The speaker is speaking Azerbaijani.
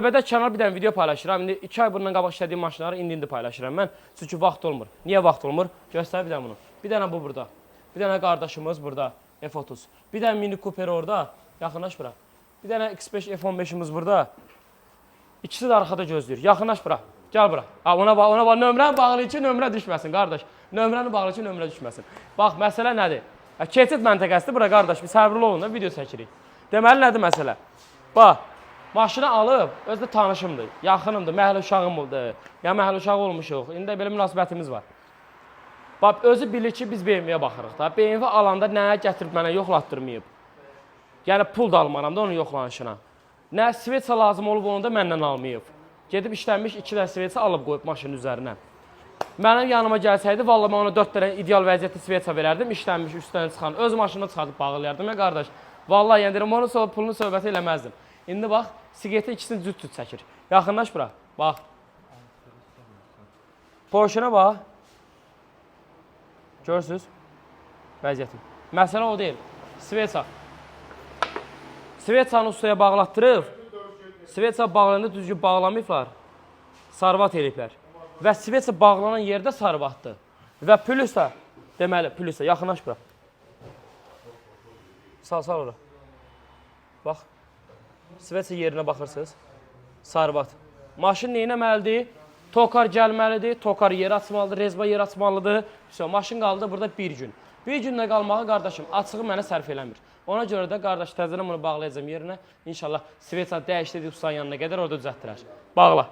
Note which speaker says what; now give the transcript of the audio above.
Speaker 1: Növbədə kənar bir dənə video paylaşıram. İndi 2 ay bundan qabaq işlədiyim maşınları indi paylaşıram mən. Çünki vaxt olmur. Niyə vaxt olmur? Göstər bir dənə bunu. Bir dənə bu burada. Bir dənə qardaşımız burada. F30. Bir dənə Mini Cooper orada. Yaxınlaş bura. Bir dənə X5 F15'imiz burada. İkisi də arxada gözləyir. Yaxınlaş bura. Gəl bura. Ona bax, nömrəni bağlı ki, nömrə düşməsin, qardaş. Nömrəni bağlı ki, nömrə düşməsin. Bax, məsələ nədir? Keçid məntəqəsidir bura, qardaş. Bir səbirli olun da, video çəkirik. Deməli, nədir məsələ? Bax, maşını alıb, özü də tanışımdır, yaxınımdır, məhəllə uşağımdır. Ya məhəllə uşağı olmuşuq, indi belə münasibətimiz var. Bax, özü bilir ki, biz BMW-yə baxırıq da. BMW alanda nəyə gətirib mənə yoxlatdırmayıb. Yəni, pul da almaram da onun yoxlanışına. Nə Svetsa lazım olub, onu da məndən almayıb. Gedib işlənmiş 2 dənə Svetsa alıb qoyub maşının üzərinə. Mənim yanıma gəlsəydi, vallahi mən ona 4 dənə ideal vəziyyətli Svetsa verərdim, işlənmiş üstdən çıxan, öz maşını çıxardıb bağlayardım ya qardaş. Vallahi yəni deyirəm, onun pulunu söhbəti eləməzdim. İndi bax, siqeti ikisini cüt-cüt çəkir. Yaxınlaş bura, bax. Porsche-nə bax. Görürsünüz? Vəziyyətim. Məsələ o deyil. Svetsa. Svetsanı ustaya bağlatdırıb, Svetsa bağlanında düzgün bağlamayıblar, sarvat eləyiblər. Və Svetsa bağlanan yerdə sarvatdır. Və pülüsə, deməli, pülüsə, yaxınlaş bura. Sal ora. Bax, Svetsa yerinə baxırsınız, sarvat. Maşın neynəməlidir? Tokar gəlməlidir, tokar yer açmalıdır, rezba yer açmalıdır. Maşın qaldı burada bir gün. Bir gündə qalmağı qardaşım, açığı mənə sərf eləmir. Ona görə də qardaş təzədən bunu bağlayacağım yerinə. İnşallah Svetsa dəyişdirdik ustanın yanına qədər orada düzəltdirər. Bağla.